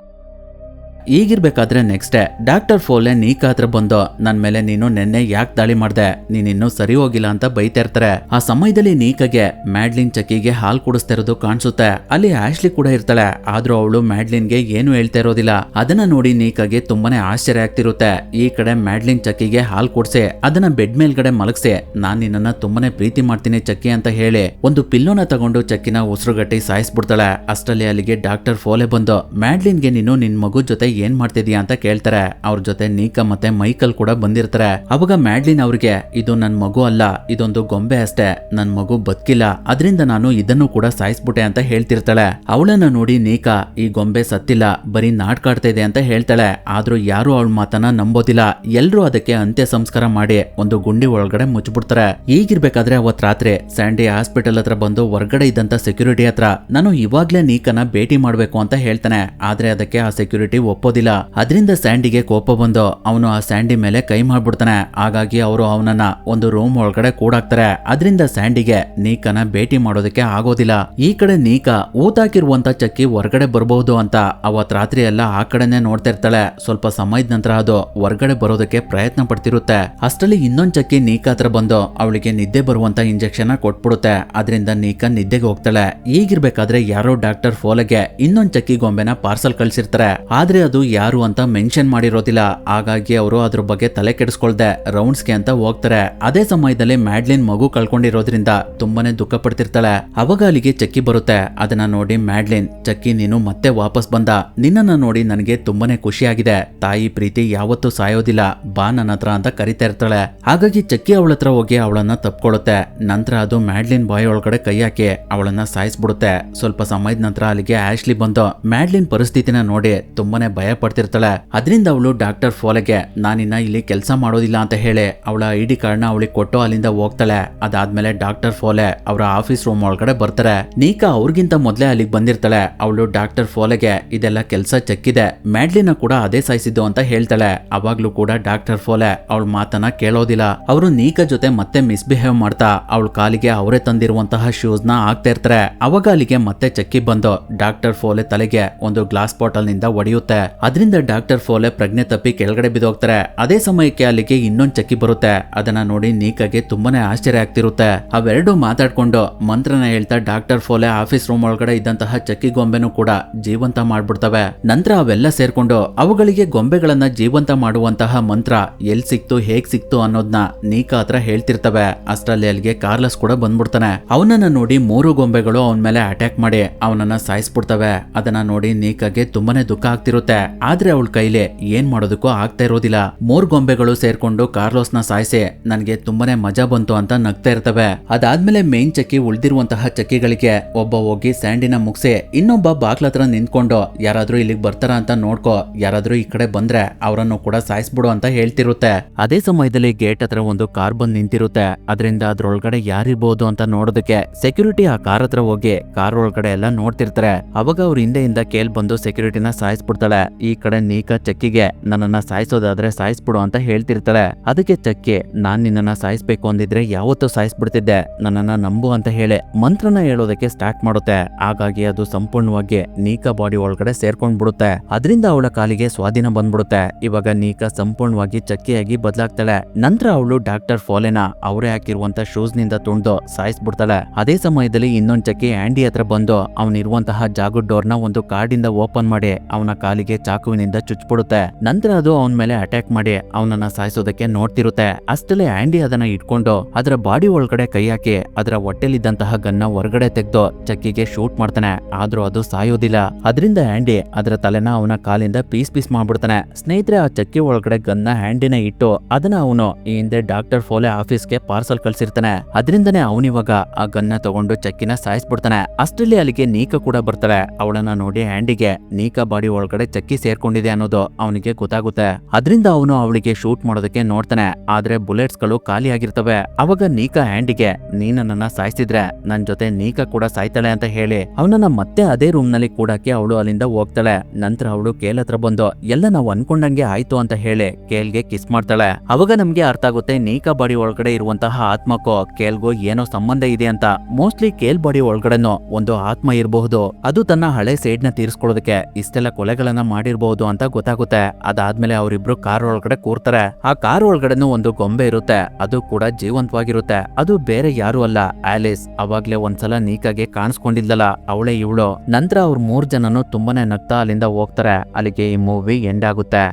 ಈಗಿರ್ಬೇಕಾದ್ರೆ ನೆಕ್ಸ್ಟ್ ಡೇ ಡಾಕ್ಟರ್ ಫೋಲೆ ನೀಕಾ ಹತ್ರ ಬಂದು, ನನ್ ಮೇಲೆ ನೀನು ನೆನ್ನೆ ಯಾಕೆ ದಾಳಿ ಮಾಡ್ದೆ, ನೀನಿನ್ನೂ ಸರಿ ಹೋಗಿಲ್ಲ ಅಂತ ಬೈತಾ ಇರ್ತಾರೆ. ಆ ಸಮಯದಲ್ಲಿ ನೀಕಾಗೆ ಮ್ಯಾಡ್ಲಿನ್ ಚಕ್ಕಿಗೆ ಹಾಲ್ ಕುಡಿಸ್ತಾ ಇರೋದು ಕಾಣಿಸುತ್ತೆ. ಅಲ್ಲಿ ಆಶ್ಲಿ ಕೂಡ ಇರ್ತಾಳೆ. ಆದ್ರೂ ಅವಳು ಮ್ಯಾಡ್ಲಿನ್ಗೆ ಏನು ಹೇಳ್ತಾ ಇರೋದಿಲ್ಲ. ಅದನ್ನ ನೋಡಿ ನೀಕಾಗೆ ತುಂಬಾನೇ ಆಶ್ಚರ್ಯ ಆಗ್ತಿರುತ್ತೆ. ಈ ಕಡೆ ಮ್ಯಾಡ್ಲಿನ್ ಚಕ್ಕಿಗೆ ಹಾಲ್ ಕುಡ್ಸಿ ಅದನ್ನ ಬೆಡ್ ಮೇಲ್ಗಡೆ ಮಲಗಿಸಿ, ನಾನ್ ನಿನ್ನನ್ನ ತುಂಬಾನೇ ಪ್ರೀತಿ ಮಾಡ್ತೀನಿ ಚಕ್ಕಿ ಅಂತ ಹೇಳಿ ಒಂದು ಪಿಲ್ಲೋನ ತಗೊಂಡು ಚಕ್ಕಿನ ಉಸಿರುಗಟ್ಟಿ ಸಾಯಿಸ್ಬಿಡ್ತಾಳೆ. ಅಷ್ಟರಲ್ಲಿ ಅಲ್ಲಿಗೆ ಡಾಕ್ಟರ್ ಫೋಲೆ ಬಂದು, ಮ್ಯಾಡ್ಲಿನ್ಗೆ ನೀನು ನಿನ್ ಮಗು ಜೊತೆ ಏನ್ ಮಾಡ್ತಿದ್ಯಾ ಅಂತ ಕೇಳ್ತಾರೆ. ಅವ್ರ ಜೊತೆ ನೀಕಾ ಮತ್ತೆ ಮೈಕಲ್ ಕೂಡ ಬಂದಿರ್ತಾರೆ. ಅವಾಗ ಮ್ಯಾಡ್ಲಿನ್ ಅವ್ರಿಗೆ, ಇದು ನನ್ ಮಗು ಅಲ್ಲ, ಇದೊಂದು ಗೊಂಬೆ ಅಷ್ಟೇ, ನನ್ ಮಗು ಬದುಕಿಲ್ಲ, ಅದರಿಂದ ನಾನು ಇದನ್ನು ಕೂಡ ಸಾಯಿಸ್ಬಿಟ್ಟೆ ಅಂತ ಹೇಳ್ತಿರ್ತಾಳೆ. ಅವಳನ್ನ ನೋಡಿ ನೀಕಾ, ಈ ಗೊಂಬೆ ಸತ್ತಿಲ್ಲ, ಬರೀ ನಾಟಕ ಆಡ್ತಾ ಇದೆ ಅಂತ ಹೇಳ್ತಾಳೆ. ಆದ್ರೂ ಯಾರು ಅವಳ ಮಾತನ್ನ ನಂಬೋದಿಲ್ಲ. ಎಲ್ರೂ ಅದಕ್ಕೆ ಅಂತ್ಯ ಸಂಸ್ಕಾರ ಮಾಡಿ ಒಂದು ಗುಂಡಿ ಒಳಗಡೆ ಮುಚ್ಚಿಬಿಡ್ತಾರೆ. ಈಗಿರ್ಬೇಕಾದ್ರೆ ಅವತ್ ರಾತ್ರಿ ಸ್ಯಾಂಡಿ ಹಾಸ್ಪಿಟಲ್ ಹತ್ರ ಬಂದು ಹೊರಗಡೆ ಇದ್ದಂತ ಸೆಕ್ಯೂರಿಟಿ ಹತ್ರ, ನಾನು ಇವಾಗ್ಲೇ ನೀಕನ ಭೇಟಿ ಮಾಡ್ಬೇಕು ಅಂತ ಹೇಳ್ತಾನೆ. ಆದ್ರೆ ಅದಕ್ಕೆ ಆ ಸೆಕ್ಯೂರಿಟಿ ಒಪ್ಪೋದಿಲ್ಲ. ಅದರಿಂದ ಸ್ಯಾಂಡಿಗೆ ಕೋಪ ಬಂದು ಅವನು ಆ ಸ್ಯಾಂಡಿ ಮೇಲೆ ಕೈ ಮಾಡ್ಬಿಡ್ತಾನೆ. ಹಾಗಾಗಿ ಅವರು ಅವನನ್ನ ಒಂದು ರೂಮ್ ಒಳಗಡೆ ಕೂಡಾಕ್ತಾರೆ. ಅದರಿಂದ ಸ್ಯಾಂಡಿಗೆ ನೀಕನ ಭೇಟಿ ಮಾಡೋದಕ್ಕೆ ಆಗೋದಿಲ್ಲ. ಈ ಕಡೆ ನೀಕಾ ಊತಾಕಿರುವಂತ ಚಕ್ಕಿ ಹೊರಗಡೆ ಬರಬಹುದು ಅಂತ ಅವತ್ ರಾತ್ರಿ ಎಲ್ಲ ಆ ಕಡೆನೆ ನೋಡ್ತಾ ಇರ್ತಾಳೆ. ಸ್ವಲ್ಪ ಸಮಯದ ನಂತರ ಅದು ಹೊರಗಡೆ ಬರೋದಕ್ಕೆ ಪ್ರಯತ್ನ ಪಡ್ತಿರುತ್ತೆ. ಅಷ್ಟರಲ್ಲಿ ಇನ್ನೊಂದ್ ಚಕ್ಕಿ ನೀಕಾ ಹತ್ರ ಬಂದು ಅವಳಿಗೆ ನಿದ್ದೆ ಬರುವಂತ ಇಂಜೆಕ್ಷನ್ ಕೊಟ್ಬಿಡುತ್ತೆ. ಅದರಿಂದ ನೀಕಾ ನಿದ್ದೆಗೆ ಹೋಗ್ತಾಳೆ. ಈಗಿರ್ಬೇಕಾದ್ರೆ ಯಾರೋ ಡಾಕ್ಟರ್ ಫೋಲೆಗೆ ಇನ್ನೊಂದ್ ಚಕ್ಕಿ ಗೊಂಬೆನ ಪಾರ್ಸಲ್ ಕಳ್ಸಿರ್ತಾರೆ. ಆದ್ರೆ ಅದು ಯಾರು ಅಂತ ಮೆನ್ಷನ್ ಮಾಡಿರೋದಿಲ್ಲ. ಹಾಗಾಗಿ ಅವರು ಅದ್ರ ಬಗ್ಗೆ ತಲೆ ಕೆಡಿಸ್ಕೊಳ್ದೆ ರೌಂಡ್ಸ್ಗೆ ಅಂತ ಹೋಗ್ತಾರೆ. ಅದೇ ಸಮಯದಲ್ಲಿ ಮ್ಯಾಡ್ಲಿನ್ ಮಗು ಕಳ್ಕೊಂಡಿರೋದ್ರಿಂದ ತುಂಬಾನೇ ದುಃಖ ಪಡ್ತಿರ್ತಾಳೆ. ಅವಾಗ ಅಲ್ಲಿಗೆ ಚಕ್ಕಿ ಬರುತ್ತೆ. ಅದನ್ನ ನೋಡಿ ಮ್ಯಾಡ್ಲಿನ್, ಚಕ್ಕಿ ನೀನು ಮತ್ತೆ ವಾಪಸ್ ಬಂದ, ನಿನ್ನನ್ನ ನೋಡಿ ನನಗೆ ತುಂಬಾನೇ ಖುಷಿಯಾಗಿದೆ, ತಾಯಿ ಪ್ರೀತಿ ಯಾವತ್ತೂ ಸಾಯೋದಿಲ್ಲ, ಬಾ ನನ್ನ ಹತ್ರ ಅಂತ ಕರಿತಾ ಇರ್ತಾಳೆ. ಹಾಗಾಗಿ ಚಕ್ಕಿ ಅವಳ ಹತ್ರ ಹೋಗಿ ಅವಳನ್ನ ತಪ್ಕೊಳ್ಳುತ್ತೆ. ನಂತರ ಅದು ಮ್ಯಾಡ್ಲಿನ್ ಬಾಯ್ ಒಳಗಡೆ ಕೈ ಹಾಕಿ ಅವಳನ್ನ ಸಾಯಿಸ್ಬಿಡುತ್ತೆ. ಸ್ವಲ್ಪ ಸಮಯದ ನಂತರ ಅಲ್ಲಿಗೆ ಆಶ್ಲಿ ಬಂದು ಮ್ಯಾಡ್ಲಿನ್ ಪರಿಸ್ಥಿತಿನ ನೋಡಿ ತುಂಬಾನೇ ಭಯ ಪಡ್ತಿರ್ತಾಳೆ. ಅದರಿಂದ ಅವಳು ಡಾಕ್ಟರ್ ಫೋಲೆಗೆ, ನಾನಿನ್ನ ಇಲ್ಲಿ ಕೆಲಸ ಮಾಡೋದಿಲ್ಲ ಅಂತ ಹೇಳಿ ಅವಳ ಐಡಿ ಕಾರ್ಡ್ನ ಅವಳಿಗೆ ಕೊಟ್ಟು ಅಲ್ಲಿಂದ ಹೋಗ್ತಾಳೆ. ಅದಾದ್ಮೇಲೆ ಡಾಕ್ಟರ್ ಫೋಲೆ ಅವರ ಆಫೀಸ್ ರೂಮ್ ಒಳಗಡೆ ಬರ್ತಾರೆ. ನೀಕಾ ಅವ್ರಿಗಿಂತ ಮೊದಲೇ ಅಲ್ಲಿಗೆ ಬಂದಿರ್ತಾಳೆ. ಅವಳು ಡಾಕ್ಟರ್ ಫೋಲೆಗೆ, ಇದೆಲ್ಲ ಕೆಲಸ ಚಕ್ಕಿದೆ, ಮ್ಯಾಡ್ಲಿನ ಕೂಡ ಅದೇ ಸಾಯಿಸಿದ್ದು ಅಂತ ಹೇಳ್ತಾಳೆ. ಅವಾಗ್ಲೂ ಕೂಡ ಡಾಕ್ಟರ್ ಫೋಲೆ ಅವಳ ಮಾತನ್ನ ಕೇಳೋದಿಲ್ಲ. ಅವರು ನೀಕಾ ಜೊತೆ ಮತ್ತೆ ಮಿಸ್ಬಿಹೇವ್ ಮಾಡ್ತಾ ಅವಳ ಕಾಲಿಗೆ ಅವರೇ ತಂದಿರುವಂತಹ ಶೂಸ್ ನ ಹಾಕ್ತಾ ಇರ್ತಾರೆ. ಅವಾಗ ಅಲ್ಲಿಗೆ ಮತ್ತೆ ಚಕ್ಕಿ ಬಂದು ಡಾಕ್ಟರ್ ಫೋಲೆ ತಲೆಗೆ ಒಂದು ಗ್ಲಾಸ್ ಬಾಟಲ್ ನಿಂದ ಹೊಡೆಯುತ್ತೆ. ಅದರಿಂದ ಡಾಕ್ಟರ್ ಫೋಲೆ ಪ್ರಜ್ಞೆ ತಪ್ಪಿ ಕೆಳಗಡೆ ಬಿದ್ದೋಗ್ತಾರೆ. ಅದೇ ಸಮಯಕ್ಕೆ ಅಲ್ಲಿಗೆ ಇನ್ನೊಂದ್ ಚಕ್ಕಿ ಬರುತ್ತೆ. ಅದನ್ನ ನೋಡಿ ನೀಕಾಗೆ ತುಂಬಾನೇ ಆಶ್ಚರ್ಯ ಆಗ್ತಿರುತ್ತೆ. ಅವೆರಡು ಮಾತಾಡ್ಕೊಂಡು ಮಂತ್ರನ ಹೇಳ್ತಾ ಡಾಕ್ಟರ್ ಫೋಲೆ ಆಫೀಸ್ ರೂಮ್ ಒಳಗಡೆ ಇದ್ದಂತಹ ಚಕ್ಕಿ ಗೊಂಬೆನೂ ಕೂಡ ಜೀವಂತ ಮಾಡ್ಬಿಡ್ತವೆ. ನಂತರ ಅವೆಲ್ಲ ಸೇರ್ಕೊಂಡು ಅವುಗಳಿಗೆ ಗೊಂಬೆಗಳನ್ನ ಜೀವಂತ ಮಾಡುವಂತಹ ಮಂತ್ರ ಎಲ್ ಸಿಕ್ತು ಹೇಗ್ ಸಿಕ್ತು ಅನ್ನೋದ್ನ ನೀಕಾ ಹತ್ರ ಹೇಳ್ತಿರ್ತವೆ. ಅಷ್ಟರಲ್ಲಿ ಅಲ್ಲಿಗೆ ಕಾರ್ಲಸ್ ಕೂಡ ಬಂದ್ಬಿಡ್ತಾನೆ. ಅವನನ್ನ ನೋಡಿ 3 ಗೊಂಬೆಗಳು ಅವನ ಮೇಲೆ ಅಟ್ಯಾಕ್ ಮಾಡಿ ಅವನನ್ನ ಸಾಯಿಸ್ಬಿಡ್ತವೆ. ಅದನ್ನ ನೋಡಿ ನೀಕಾಗೆ ತುಂಬಾನೇ ದುಃಖ ಆಗ್ತಿರುತ್ತೆ. ಆದ್ರೆ ಅವಳ ಕೈಲಿ ಏನ್ ಮಾಡೋದಕ್ಕೂ ಆಗ್ತಾ ಇರೋದಿಲ್ಲ. 3 ಗೊಂಬೆಗಳು ಸೇರ್ಕೊಂಡು ಕಾರ್ಲೋಸ್ ನ ಸಾಯಿಸಿ ನನ್ಗೆ ತುಂಬಾನೇ ಮಜಾ ಬಂತು ಅಂತ ನಗ್ತಾ ಇರ್ತವೆ. ಅದಾದ್ಮೇಲೆ ಮೇನ್ ಚಕ್ಕಿ ಉಳಿದಿರುವಂತಹ ಚಕ್ಕಿಗಳಿಗೆ ಒಬ್ಬ ಹೋಗಿ ಸ್ಯಾಂಡಿನ ಮುಗ್ಸಿ ಇನ್ನೊಬ್ಬ ಬಾಗ್ಲತ್ರ ನಿಂತ್ಕೊಂಡು ಯಾರಾದ್ರೂ ಇಲ್ಲಿಗೆ ಬರ್ತಾರ ಅಂತ ನೋಡ್ಕೋ, ಯಾರಾದ್ರೂ ಈ ಕಡೆ ಬಂದ್ರೆ ಅವರನ್ನು ಕೂಡ ಸಾಯಿಸ್ಬಿಡು ಅಂತ ಹೇಳ್ತಿರುತ್ತೆ. ಅದೇ ಸಮಯದಲ್ಲಿ ಗೇಟ್ ಹತ್ರ ಒಂದು ಕಾರ್ ಬಂದ್ ನಿಂತಿರುತ್ತೆ. ಅದರಿಂದ ಅದ್ರೊಳಗಡೆ ಯಾರಿರ್ಬೋದು ಅಂತ ನೋಡೋದಕ್ಕೆ ಸೆಕ್ಯೂರಿಟಿ ಆ ಕಾರ್ ಹತ್ರ ಹೋಗಿ ಕಾರ್ ಒಳಗಡೆ ಎಲ್ಲ ನೋಡ್ತಿರ್ತಾರೆ. ಅವಾಗ ಅವ್ರ ಹಿಂದೆಯಿಂದ ಕೇಳ್ ಬಂದು ಸೆಕ್ಯೂರಿಟಿನ ಸಾಯಿಸ್ಬಿಡ್ತಾಳೆ. ಈ ಕಡೆ ನೀಕಾ ಚಕ್ಕಿಗೆ ನನ್ನನ್ನ ಸಾಯಿಸೋದಾದ್ರೆ ಸಾಯಿಸ್ಬಿಡು ಅಂತ ಹೇಳ್ತಿರ್ತಾಳೆ. ಅದಕ್ಕೆ ಚಕ್ಕಿ, ನಾನ್ ನಿನ್ನನ್ನ ಸಾಯಿಸ್ಬೇಕು ಅಂದಿದ್ರೆ ಯಾವತ್ತೂ ಸಾಯಿಸ್ಬಿಡ್ತಿದ್ದೆ, ನನ್ನನ್ನ ನಂಬು ಅಂತ ಹೇಳಿ ಮಂತ್ರನ ಹೇಳೋದಕ್ಕೆ ಸ್ಟಾರ್ಟ್ ಮಾಡುತ್ತೆ. ಹಾಗಾಗಿ ಅದು ಸಂಪೂರ್ಣವಾಗಿ ನೀಕಾ ಬಾಡಿ ಒಳಗಡೆ ಸೇರ್ಕೊಂಡ್ಬಿಡುತ್ತೆ. ಅದರಿಂದ ಅವಳ ಕಾಲಿಗೆ ಸ್ವಾಧೀನ ಬಂದ್ಬಿಡುತ್ತೆ. ಇವಾಗ ನೀಕಾ ಸಂಪೂರ್ಣವಾಗಿ ಚಕ್ಕಿಯಾಗಿ ಬದಲಾಗ್ತಾಳೆ. ನಂತರ ಅವಳು ಡಾಕ್ಟರ್ ಫೋಲೆನ ಅವರೇ ಹಾಕಿರುವಂತ ಶೂಸ್ ನಿಂದ ತುಳಿದು ಸಾಯಿಸ್ಬಿಡ್ತಾಳೆ. ಅದೇ ಸಮಯದಲ್ಲಿ ಇನ್ನೊಂದ್ ಚಕ್ಕಿ ಆಂಡಿ ಹತ್ರ ಬಂದು ಅವನಿರುವಂತಹ ಜಾಗದ ಡೋರ್ನ ಒಂದು ಕಾರ್ಡಿಂದ ಓಪನ್ ಮಾಡಿ ಅವನ ಕಾಲಿಗೆ ಚಾಕುವಿನಿಂದ ಚುಚ್ಬಿಡುತ್ತೆ. ನಂತರ ಅದು ಅವನ ಮೇಲೆ ಅಟ್ಯಾಕ್ ಮಾಡಿ ಅವನನ್ನ ಸಾಯಿಸೋದಕ್ಕೆ ನೋಡ್ತಿರುತ್ತೆ. ಅಷ್ಟಲ್ಲೇ ಆಂಡಿ ಅದನ್ನ ಇಟ್ಕೊಂಡು ಅದರ ಬಾಡಿ ಒಳಗಡೆ ಕೈ ಹಾಕಿ ಅದರ ಹೊಟ್ಟೆಲಿದ್ದಂತಹ ಗನ್ನ ಹೊರಗಡೆ ತೆಗೆದು ಚಕ್ಕಿಗೆ ಶೂಟ್ ಮಾಡ್ತಾನೆ. ಆದ್ರೂ ಅದು ಸಾಯೋದಿಲ್ಲ. ಅದರಿಂದ ಆಂಡಿ ಅದರ ತಲೆನ ಅವನ ಕಾಲಿಂದ ಪೀಸ್ ಮಾಡ್ಬಿಡ್ತಾನೆ. ಸ್ನೇಹಿತರೆ, ಆ ಚಕ್ಕಿ ಒಳಗಡೆ ಗನ್ನ ಆಂಡಿನ ಇಟ್ಟು ಅದನ್ನ ಅವನು ಈ ಹಿಂದೆ ಡಾಕ್ಟರ್ ಫೋಲೆ ಆಫೀಸ್ಗೆ ಪಾರ್ಸಲ್ ಕಳ್ಸಿರ್ತಾನೆ. ಅದರಿಂದನೇ ಅವನಿವಾಗ ಆ ಗನ್ನ ತಗೊಂಡು ಚಕ್ಕಿನ ಸಾಯಿಸ್ಬಿಡ್ತಾನೆ. ಅಷ್ಟರಲ್ಲಿ ಅಲ್ಲಿಗೆ ನೀಕಾ ಕೂಡ ಬರ್ತಾಳೆ. ಅವಳನ್ನ ನೋಡಿ ಆಂಡಿಗೆ ನೀಕಾ ಬಾಡಿ ಒಳಗಡೆ ಚಕ್ಕಿ ಸೇರ್ಕೊಂಡಿದೆ ಅನ್ನೋದು ಅವನಿಗೆ ಗೊತ್ತಾಗುತ್ತೆ. ಅದರಿಂದ ಅವನು ಅವಳಿಗೆ ಶೂಟ್ ಮಾಡೋದಕ್ಕೆ ನೋಡ್ತಾನೆ. ಆದ್ರೆ ಬುಲೆಟ್ಸ್ ಗಳು ಖಾಲಿ ಆಗಿರ್ತವೆ. ಅವಾಗ ನೀಕಾ ಆಂಡಿಗೆ, ನೀನ್ ನನ್ನನ್ನ ಸಾಯಿಸಿದ್ರೆ ನನ್ ಜೊತೆ ನೀಕಾ ಕೂಡ ಸಾಯ್ತಾಳೆ ಅಂತ ಹೇಳಿ ಅವನನ್ನ ಮತ್ತೆ ಅದೇ ರೂಮ್ ನಲ್ಲಿ ಕೂಡಕ್ಕೆ ಅವಳು ಅಲ್ಲಿಂದ ಹೋಗ್ತಾಳೆ. ನಂತರ ಅವಳು ಕೇಲ್ ಹತ್ರ ಬಂದು ಎಲ್ಲ ನಾವು ಅನ್ಕೊಂಡಂಗೆ ಆಯ್ತು ಅಂತ ಹೇಳಿ ಕೇಲ್ಗೆ ಕಿಸ್ ಮಾಡ್ತಾಳೆ. ಅವಾಗ ನಮ್ಗೆ ಅರ್ಥ ಆಗುತ್ತೆ ನೀಕಾ ಬಾಡಿ ಒಳಗಡೆ ಇರುವಂತಹ ಆತ್ಮಕ್ಕೂ ಕೇಲ್ಗೂ ಏನೋ ಸಂಬಂಧ ಇದೆ ಅಂತ. ಮೋಸ್ಟ್ಲಿ ಕೇಲ್ ಬಾಡಿ ಒಳಗಡೆನೂ ಒಂದು ಆತ್ಮ ಇರಬಹುದು. ಅದು ತನ್ನ ಹಳೆ ಸೇಡ್ ನ ತೀರಿಸ್ಕೊಳ್ಳೋದಕ್ಕೆ ಇಷ್ಟೆಲ್ಲ ಕೊಲೆಗಳನ್ನ ಮಾಡಿರಬಹುದು ಅಂತ ಗೊತ್ತಾಗುತ್ತೆ. ಅದಾದ್ಮೇಲೆ ಅವರಿಬ್ರು ಕಾರ್ ಒಳಗಡೆ ಕೂರ್ತಾರೆ. ಆ ಕಾರ್ ಒಳಗಡೆನೂ ಒಂದು ಗೊಂಬೆ ಇರುತ್ತೆ. ಅದು ಕೂಡ ಜೀವಂತವಾಗಿರುತ್ತೆ. ಅದು ಬೇರೆ ಯಾರು ಅಲ್ಲ, ಆಲಿಸ್. ಅವಾಗ್ಲೇ ಒಂದ್ಸಲ ನೀಕಾಗೆ ಕಾಣಿಸ್ಕೊಂಡಿದ್ದಲ್ಲ, ಅವಳೇ ಇವಳು. ನಂತರ ಅವ್ರ 3 ಜನನು ತುಂಬಾನೇ ನಗ್ತಾ ಅಲ್ಲಿಂದ ಹೋಗ್ತಾರೆ. ಅಲ್ಲಿಗೆ ಈ ಮೂವಿ ಎಂಡ್ ಆಗುತ್ತೆ.